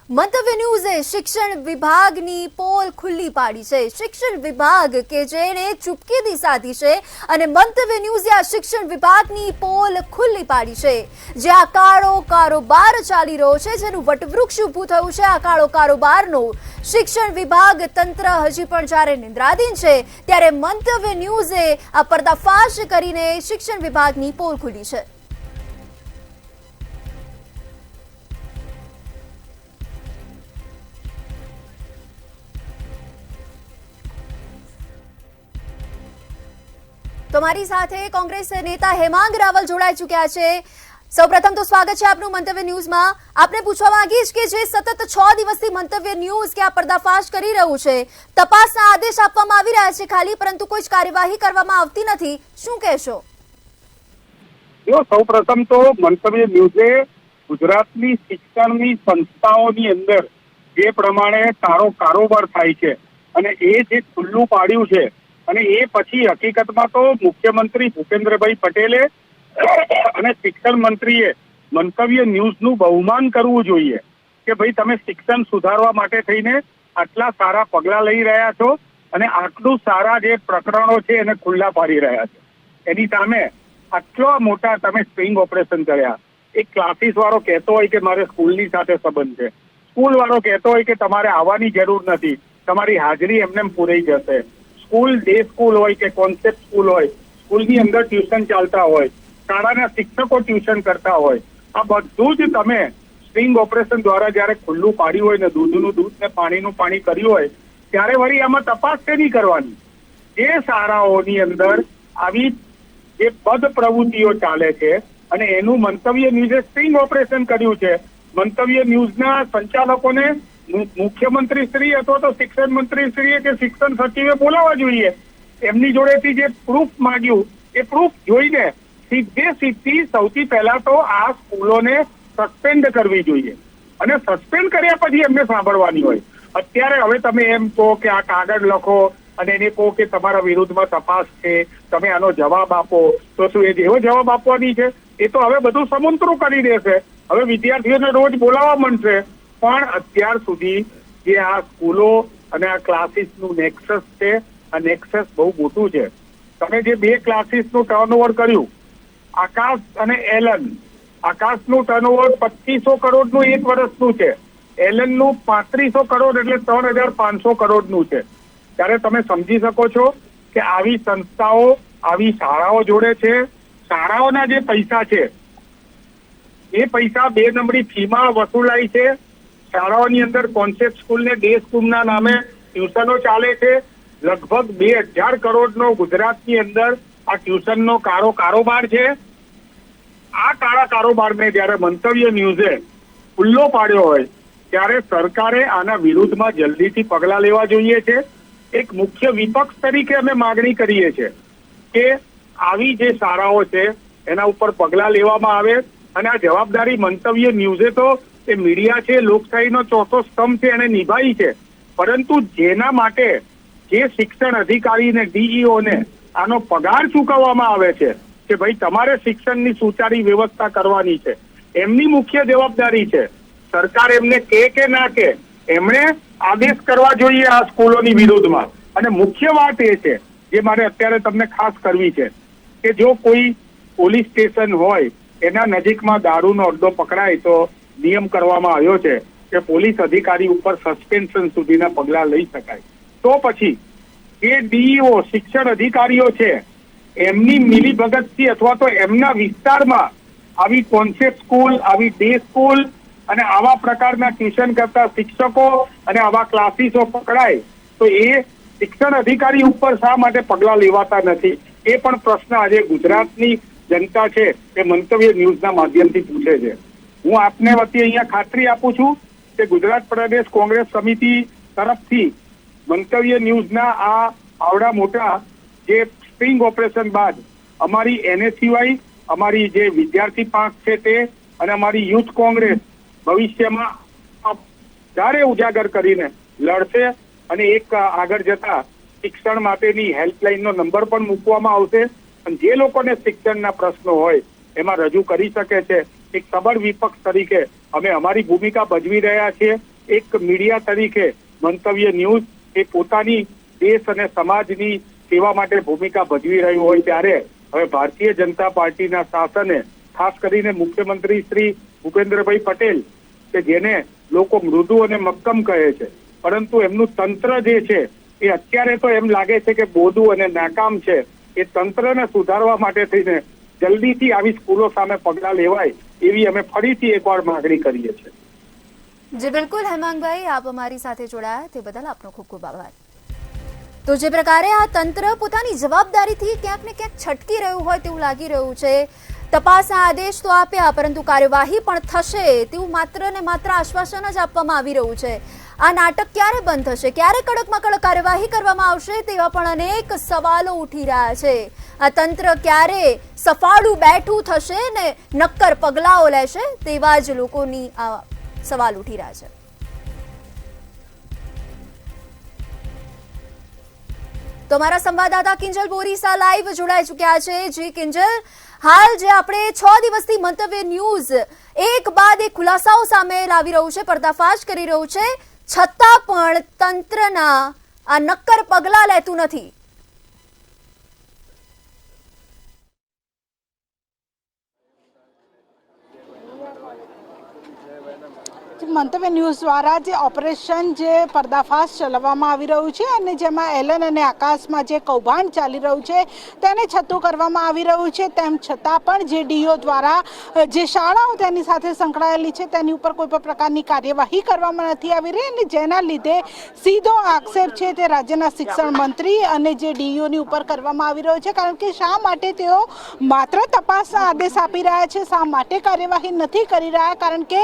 મંતવ્ય ન્યૂઝે શિક્ષણ વિભાગની પોલ ખુલ્લી પાડી છે। શિક્ષણ વિભાગ કે જેણે ચૂપકીદી સાધી છે અને મંતવ્ય ન્યૂઝે આ શિક્ષણ વિભાગની પોલ ખુલ્લી પાડી છે। જે આ કાળો કારોબાર ચાલી રહ્યો છે, જેનું વટવૃક્ષ ઊભું થયું છે, આ કાળો કારોબારનો શિક્ષણ વિભાગ તંત્ર હજી પણ જ્યારે નિંદ્રાધીન છે, ત્યારે મંતવ્ય ન્યૂઝે આ પર્દાફાશ કરીને શિક્ષણ વિભાગની પોલ ખુલી છે। તો મારી સાથે કોંગ્રેસ નેતા હેમાંગ રાવલ જોડાઈ ચૂક્યા છે। સૌપ્રથમ તો સ્વાગત છે આપનું મંતવ્ય ન્યૂઝમાં। આપને પૂછવા માંગીશ કે જે સતત 6 દિવસથી મંતવ્ય ન્યૂઝ કે આ પર્દાફાશ કરી રહ્યું છે, તપાસના આદેશ આપવામાં આવી રહ્યા છે ખાલી, પરંતુ કોઈ જ કાર્યવાહી કરવામાં આવતી નથી, શું કહેશો? જો સૌપ્રથમ તો મંતવ્ય ન્યૂઝે ગુજરાતની શિક્ષણની સંસ્થાઓની અંદર જે પ્રમાણે સારો કારોબાર થાય છે અને એ જે ખુલ્લું પાડ્યું છે, અને એ પછી હકીકતમાં તો મુખ્યમંત્રી ભૂપેન્દ્રભાઈ પટેલે અને શિક્ષણ મંત્રીએ મંતવ્ય ન્યૂઝનું બહુમાન કરવું જોઈએ કે ભાઈ તમે શિક્ષણ સુધારવા માટે થઈને આટલા સારા પગલા લઈ રહ્યા છો અને આટલું સારા જે પ્રકરણો છે એને ખુલ્લા પાડી રહ્યા છો। એની સામે આટલો મોટા તમે સ્ટ્રિંગ ઓપરેશન કર્યા। એક ક્લાસીસ વાળો કહેતો હોય કે મારે સ્કૂલની સાથે સંબંધ છે, સ્કૂલ વાળો કહેતો હોય કે તમારે આવવાની જરૂર નથી, તમારી હાજરી એમને પૂરાઈ જશે। સ્કૂલ ડે સ્કૂલ હોય કે કોન્સેપ્ટ સ્કૂલ હોય, સ્કૂલની અંદર ટ્યુશન ચાલતા હોય, શાળાના શિક્ષકો ટ્યુશન કરતા હોય, આ બધું જ તમે સ્ટ્રિંગ ઓપરેશન દ્વારા જયારે ખુલ્લું પાડ્યું હોય ને દૂધનું દૂધ ને પાણીનું પાણી કર્યું હોય, ત્યારે વળી આમાં તપાસ કેની કરવાની? જે શાળાઓની અંદર આવી જે પદ પ્રવૃત્તિઓ ચાલે છે અને એનું મંતવ્ય ન્યૂઝે સ્ટ્રિંગ ઓપરેશન કર્યું છે, મંતવ્ય ન્યૂઝના સંચાલકોને મુખ્યમંત્રી શ્રી અથવા તો શિક્ષણ મંત્રી શ્રીએ કે શિક્ષણ સચિવે બોલાવવા જોઈએ। એમની જોડેથી જે પ્રૂફ માંગ્યું એ પ્રૂફ જોઈને સીધી સૌથી પહેલા તો આ સ્કૂલોને સસ્પેન્ડ કરવી જોઈએ અને સસ્પેન્ડ કર્યા પછી એમને સાંભળવાની હોય। અત્યારે હવે તમે એમ કહો કે આ કાગળ લખો અને એને કહો કે તમારા વિરુદ્ધમાં તપાસ છે, તમે આનો જવાબ આપો, તો શું એ જેવો જવાબ આપવાની છે? એ તો હવે બધું સમુદ્રું કરી દેશે। હવે વિદ્યાર્થીઓને રોજ બોલાવવા માંડશે, પણ અત્યાર સુધી જે આ સ્કૂલો અને આ ક્લાસીસનું નેક્સસ છે, આ નેક્સસ બહુ મોટું છે। તમે જે 2 ક્લાસીસનું ટર્નઓવર કર્યું, આકાશ અને એલન, આકાશનું ટર્નઓવર 2500 કરોડનું 1 વર્ષનું છે, એલનનું 3500 કરોડ એટલે 3500 કરોડનું છે। ત્યારે તમે સમજી શકો છો કે આવી સંસ્થાઓ આવી શાળાઓ જોડે છે, શાળાઓના જે પૈસા છે એ પૈસા 2 નંબરી ફીમાં વસૂલાય છે। શાળાઓની અંદર કોન્સેપ્ટ સ્કૂલ ને ડે સ્કૂલના નામે ટ્યુશનો ચાલે છે। લગભગ 2000 કરોડનો ગુજરાતની અંદર આ ટ્યુશનનો કારોબાર છે। આ કાળા કારોબારને જયારે મંતવ્ય ન્યૂઝે ખુલ્લો પાડ્યો હોય ત્યારે સરકારે આના વિરુદ્ધમાં જલ્દીથી પગલા લેવા જોઈએ છે। એક મુખ્ય વિપક્ષ તરીકે અમે માગણી કરીએ છીએ કે આવી જે શાળાઓ છે એના ઉપર પગલા લેવામાં આવે અને આ જવાબદારી મંતવ્ય ન્યૂઝે તો એ મીડિયા છે, લોકશાહીનો ચોથો સ્તંભ છે, એને નિભાવી છે, પરંતુ જેના માટે જે શિક્ષણ અધિકારીને ડીઈઓને આનો પગાર ચૂકવવામાં આવે છે કે ભાઈ તમારે શિક્ષણની સુચારી વ્યવસ્થા કરવાની છે, એમની મુખ્ય જવાબદારી છે। સરકાર એમને કે ના કે એમણે આદેશ કરવા જોઈએ આ સ્કૂલોની વિરુદ્ધમાં। અને મુખ્ય વાત એ છે જે મારે અત્યારે તમને ખાસ કરવી છે કે જો કોઈ પોલીસ સ્ટેશન હોય એના નજીકમાં દારૂનો અડ્ડો પકડાય તો નિયમ કરવામાં આવ્યો છે કે પોલીસ અધિકારી ઉપર સસ્પેન્શન સુધીના પગલા લઈ શકાય। તો પછી જે ડીઈઓ શિક્ષણ અધિકારીઓ છે એમની મિલીભગતથી અથવા તો એમના વિસ્તારમાં આવી કોન્સેપ્ટ સ્કૂલ, આવી ડે સ્કૂલ અને આવા પ્રકારના ટ્યુશન કરતા શિક્ષકો અને આવા ક્લાસીસો પકડાય તો એ શિક્ષણ અધિકારી ઉપર શા માટે પગલા લેવાતા નથી? એ પણ પ્રશ્ન આજે ગુજરાતની જનતા છે એ મંતવ્ય ન્યૂઝના માધ્યમથી પૂછે છે। હું આપને વતી અહીંયા ખાતરી આપું છું કે ગુજરાત પ્રદેશ કોંગ્રેસ સમિતિ તરફથી મંતવ્ય ન્યૂઝના આ આવડા મોટા જે સ્ટ્રિંગ ઓપરેશન બાદ અમારી એનએસયુઆઈ, અમારી જે વિદ્યાર્થી પાંખ છે તે અને અમારી યુથ કોંગ્રેસ ભવિષ્યમાં વધારે ઉજાગર કરીને લડશે અને એક આગળ જતા શિક્ષણ માટેની હેલ્પલાઇનનો નંબર પણ મૂકવામાં આવશે અને જે લોકોને શિક્ષણના પ્રશ્નો હોય એમાં રજૂ કરી શકે છે। એક સબળ વિપક્ષ તરીકે અમે અમારી ભૂમિકા ભજવી રહ્યા છીએ। એક મીડિયા તરીકે મંતવ્ય ન્યૂઝ એ પોતાની દેશ અને સમાજની સેવા માટે ભૂમિકા ભજવી રહ્યું હોય ત્યારે હવે ભારતીય જનતા પાર્ટીના શાસને ખાસ કરીને મુખ્યમંત્રી શ્રી ભૂપેન્દ્રભાઈ પટેલ કે જેને લોકો મૃદુ અને મક્કમ કહે છે, પરંતુ એમનું તંત્ર જે છે એ અત્યારે તો એમ લાગે છે કે બોદું અને નાકામ છે. એ તંત્રને સુધારવા માટે થઈને જલ્દીથી આવી સ્કૂલો સામે પગલાં લેવાય એવી અમે ફરીથી એકવાર માંગણી કરીએ છીએ. જી બિલકુલ હેમાંગભાઈ, આપ અમારી સાથે જોડાયા તે બદલ આપનો ખૂબ ખૂબ આભાર. તો જે પ્રકારે આ તંત્ર પોતાની જવાબદારીથી ક્યાંક ને ક્યાંક છટકી રહ્યું હોય તેવું લાગી રહ્યું છે. તપાસના આદેશ તો આપ્યા, પરંતુ કાર્યવાહી પણ થશે તેવું માત્ર ને માત્ર આશ્વાસન જ આપવામાં આવી રહ્યું છે. આ નાટક ક્યારે બંધ થશે, ક્યારે કડકમાં કડક કાર્યવાહી કરવામાં આવશે તેવા પણ અનેક સવાલો ઉઠી રહ્યા છે. આ તંત્ર ક્યારે સફાળું બેઠું થશે ને નક્કર પગલાઓ લેશે તેવા જ લોકોની આ સવાલ ઉઠી રહ્યા છે. તો અમારા સંવાદદાતા કિંજલ બોરીસા લાઈવ જોડાઈ ચુક્યા છે. જી કિંજલ, હાલ જે આપણે 6 દિવસથી મંતવ્ય ન્યૂઝ એક બાદ એક ખુલાસાઓ સામે લાવી રહ્યું છે, પર્દાફાશ કરી રહ્યું છે, છતાં પણ તંત્રના આ નક્કર પગલાં લેતું નથી. મંતવ્ય ન્યૂઝ દ્વારા જે ઓપરેશન જે પર્દાફાશ ચલાવવામાં આવી રહ્યું છે અને જેમાં એલન અને આકાશમાં જે કૌભાંડ ચાલી રહ્યું છે તેને છતું કરવામાં આવી રહ્યું છે, તેમ છતાં પણ જે ડીઓ દ્વારા જે શાળાઓ તેની સાથે સંકળાયેલી છે તેની ઉપર કોઈ પણ પ્રકારની કાર્યવાહી કરવામાં નથી આવી રહી અને જેના લીધે સીધો આક્ષેપ છે તે રાજ્યના શિક્ષણ મંત્રી અને જે ડીઓની ઉપર કરવામાં આવી રહ્યો છે. કારણ કે શા માટે તેઓ માત્ર તપાસના આદેશ આપી રહ્યા છે, શા માટે કાર્યવાહી નથી કરી રહ્યા? કારણ કે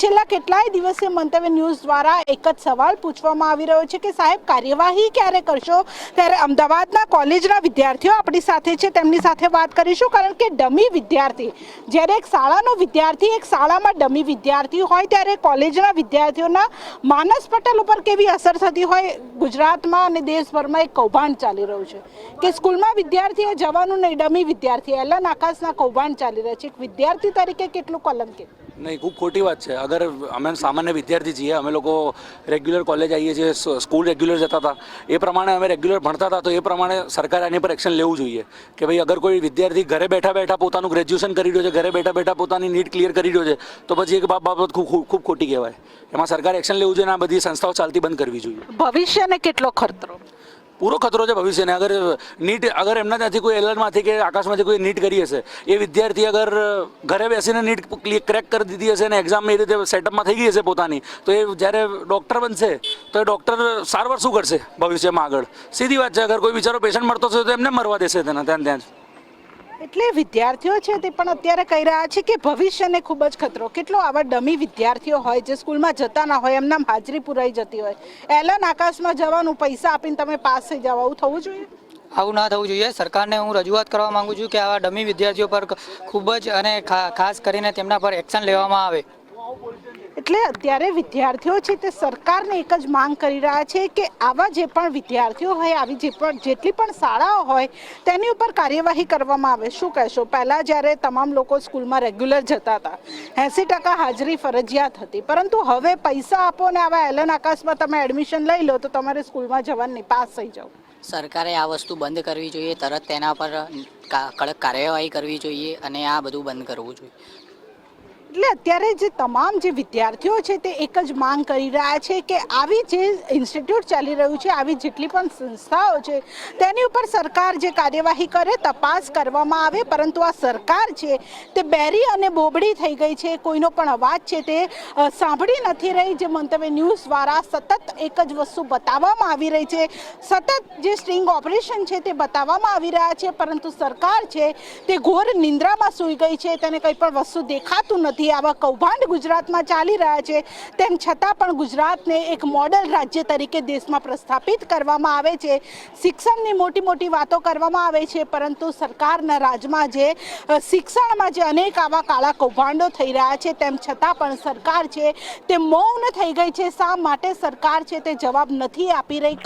છેલ્લા કેટલાય દિવસે મંતવ્ય ન્યૂઝ દ્વારા એક જ સવાલ પૂછવામાં આવી રહ્યો છે કે સાહેબ કાર્યવાહી ક્યારે કરશો? ત્યારે અમદાવાદના કોલેજના વિદ્યાર્થીઓ આપણી સાથે છે, તેમની સાથે વાત કરીશું. કારણ કે ડમી વિદ્યાર્થી, જ્યારે એક શાળાનો વિદ્યાર્થી એક શાળામાં ડમી વિદ્યાર્થી હોય ત્યારે કોલેજના વિદ્યાર્થીઓના માનસ પટલ ઉપર કેવી અસર થતી હોય. ગુજરાતમાં અને દેશભરમાં એક કૌભાંડ ચાલી રહ્યું છે કે સ્કૂલમાં વિદ્યાર્થીએ જવાનું નહીં, ડમી વિદ્યાર્થી એલન આકાશના કૌભાંડ ચાલી રહ્યા છે. એક વિદ્યાર્થી તરીકે કેટલું કલંકિત? નહીં, ખૂબ ખોટી વાત છે. અગર અમે સામાન્ય વિદ્યાર્થી છીએ, અમે લોકો રેગ્યુલર કોલેજ આવીએ છીએ, સ્કૂલ રેગ્યુલર જતા હતા, એ પ્રમાણે અમે રેગ્યુલર ભણતા હતા, તો એ પ્રમાણે સરકારે આની પર એક્શન લેવું જોઈએ કે ભાઈ અગર કોઈ વિદ્યાર્થી ઘરે બેઠા બેઠા પોતાનું ગ્રેજ્યુએશન કરી રહ્યો છે, ઘરે બેઠા બેઠા પોતાની નીટ ક્લિયર કરી રહ્યો છે, તો પછી એક બાબત ખૂબ ખોટી કહેવાય. એમાં સરકારે એક્શન લેવું જોઈએ અને આ બધી સંસ્થાઓ ચાલતી બંધ કરવી જોઈએ. ભવિષ્યને કેટલો ખતરો? પૂરો ખતરો છે ભવિષ્યને. અગર એમના ત્યાંથી કોઈ એલર્ટમાંથી કે આકાશમાંથી કોઈ નીટ કરી હશે, એ વિદ્યાર્થી અગર ઘરે બેસીને નીટ ક્રેક કરી દીધી હશે અને એક્ઝામ એ રીતે સેટઅપમાં થઈ ગઈ હશે પોતાની, તો એ જ્યારે ડૉક્ટર બનશે તો એ ડૉક્ટર સારવાર શું કરશે ભવિષ્યમાં આગળ? સીધી વાત છે. અગર કોઈ બિચારો પેશન્ટ મરતો હશે તો એમને મરવા દેશે ત્યાં જ. એટલે વિદ્યાર્થીઓ છે તે પણ અત્યારે કહી રહ્યા છે કે ભવિષ્યને ખૂબ જ ખતરો. કેટલો આવા ડમી વિદ્યાર્થીઓ હોય જે સ્કૂલમાં જતા ના હોય, એમના હાજરી પુરાઈ જતી હોય, એલન આકાશમાં જવાનું પૈસા આપીને તમે પાસ થઈ જાવ, આવું થવું જોઈએ? આવું ના થવું જોઈએ. સરકારને હું રજૂઆત કરવા માંગુ છું કે આવા ડમી વિદ્યાર્થીઓ પર ખૂબ જ અને ખાસ કરીને તેમના પર એક્શન લેવામાં આવે. એટલે અત્યારે વિદ્યાર્થીઓ છે તે સરકારને એક જ માંગ કરી રહ્યા છે કે આવા જે પણ વિદ્યાર્થીઓ હોય, આવી જેટલી પણ શાળાઓ હોય તેની ઉપર કાર્યવાહી કરવામાં આવે. શું કહેશો? પહેલાં જ્યારે તમામ લોકો સ્કૂલમાં રેગ્યુલર જતા હતા, 80% હાજરી ફરજિયાત હતી, પરંતુ હવે પૈસા આપો ને આવા એલન આકાશમાં તમે એડમિશન લઈ લો તો તમારે સ્કૂલમાં જવાનું નહીં, પાસ થઈ જાઓ. સરકારે આ વસ્તુ બંધ કરવી જોઈએ, તરત તેના પર કડક કાર્યવાહી કરવી જોઈએ અને આ બધું બંધ કરવું જોઈએ. એટલે અત્યારે જે તમામ જે વિદ્યાર્થીઓ છે તે એક જ માંગ કરી રહ્યા છે કે આવી જે ઇન્સ્ટિટ્યૂટ ચાલી રહ્યું છે, આવી જેટલી પણ સંસ્થાઓ છે તેની ઉપર સરકાર જે કાર્યવાહી કરે, તપાસ કરવામાં આવે. પરંતુ આ સરકાર છે તે બેરી અને બોબડી થઈ ગઈ છે, કોઈનો પણ અવાજ છે તે સાંભળી નથી રહી. જે મંતવ્ય ન્યૂઝ દ્વારા સતત એક જ વસ્તુ બતાવવામાં આવી રહી છે, સતત જે સ્ટ્રિંગ ઓપરેશન છે તે બતાવવામાં આવી રહ્યા છે, પરંતુ સરકાર છે તે ઘોર નિંદ્રામાં સૂઈ ગઈ છે, તેને કંઈ પણ વસ્તુ દેખાતું નથી. આવા કૌભાંડ ગુજરાતમાં ચાલી રહ્યા છે, તેમ છતાં પણ ગુજરાતને એક મોડેલ રાજ્ય તરીકે દેશમાં પ્રસ્થાપિત કરવામાં આવે છે. શિક્ષણની મોટી મોટી વાતો કરવામાં આવે છે, પરંતુ સરકારના રાજમાં જે શિક્ષણમાં જે અનેક આવા કાળા કૌભાંડો થઈ રહ્યા છે, તેમ છતાં પણ સરકાર છે તે મૌન થઈ ગઈ છે. શા માટે સરકાર છે તે જવાબ નથી આપી રહી?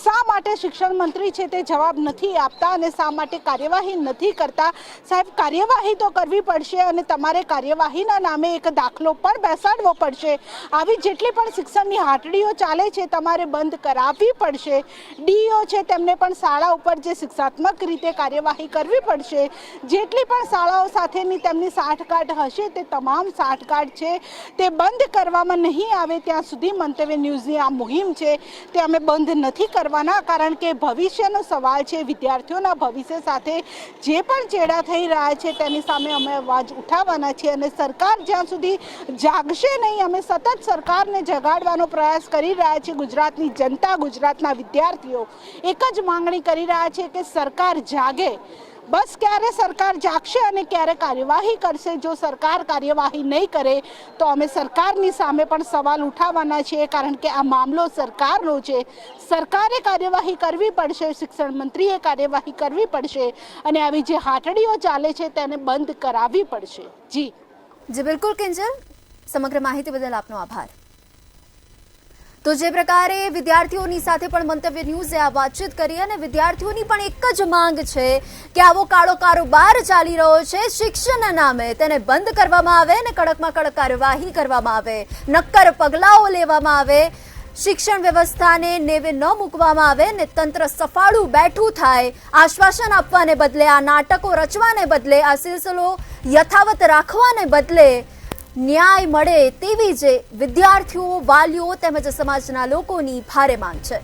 શા માટે શિક્ષણ મંત્રી છે તે જવાબ નથી આપતા અને શા માટે કાર્યવાહી નથી કરતા? સાહેબ, કાર્યવાહી તો કરવી પડશે અને તમારે કાર્યવાહી કાર્યવાહીના નામે એક દાખલો પણ બેસાડવો પડશે. આવી જેટલી પણ શિક્ષણની હાટડીઓ ચાલે છે તમારે બંધ કરાવવી પડશે. ડીઓ છે તેમને પણ શાળા ઉપર જે શિક્ષાત્મક રીતે કાર્યવાહી કરવી પડશે. જેટલી પણ શાળાઓ સાથેની તેમની સાઠગાંઠ હશે તે તમામ સાઠગાંઠ છે તે બંધ કરવામાં નહીં આવે ત્યાં સુધી મંતવ્ય ન્યૂઝની આ મુહિમ છે તે અમે બંધ નથી કરવાના, કારણ કે ભવિષ્યનો સવાલ છે. વિદ્યાર્થીઓના ભવિષ્ય સાથે જે પણ ચેડા થઈ રહ્યા છે તેની સામે અમે અવાજ ઉઠાવવાના છીએ અને સરકાર જ્યાં સુધી જાગશે નહીં, અમે સતત સરકારને જગાડવાનો પ્રયાસ કરી રહ્યા છીએ. ગુજરાતની જનતા, ગુજરાતના વિદ્યાર્થીઓ એક જ માંગણી કરી રહ્યા છે કે સરકાર જાગે. બસ ક્યારે સરકાર જાગશે અને ક્યારે કાર્યવાહી કરશે. જો સરકાર કાર્યવાહી નહીં કરે તો અમે સરકારની સામે પણ સવાલ ઉઠાવવાના છીએ, કારણ કે આ મામલો સરકારનો છે. સરકારે કાર્યવાહી કરવી પડશે, શિક્ષણ મંત્રીએ કાર્યવાહી કરવી પડશે અને આવી જે હાટડીઓ ચાલે છે તેને બંધ કરાવવી પડશે. જી બિલકુલ કિંજલ, સમગ્ર માહિતી બદલ આપનો આભાર. તો જે પ્રકારે વિદ્યાર્થીઓની સાથે પણ મંતવ્ય ન્યૂઝે આ વાતચીત કરી અને વિદ્યાર્થીઓની પણ એક જ માંગ છે કે આવો કાળો કારોબાર ચાલી રહ્યો છે શિક્ષણના નામે તેને બંધ કરવામાં આવે અને કડકમાં કડક કાર્યવાહી કરવામાં આવે, નક્કર પગલાઓ લેવામાં આવે, શિક્ષણ વ્યવસ્થાને નેવે ન મૂકવામાં આવે ને તંત્ર સફાળું બેઠું થાય. આશ્વાસન આપવાને બદલે, આ નાટકો રચવાને બદલે, આ સિલસિલો યથાવત રાખવાને બદલે ન્યાય મળે તેવી જે વિદ્યાર્થીઓ, વાલીઓ તેમજ સમાજના લોકોની ભારે માંગ છે.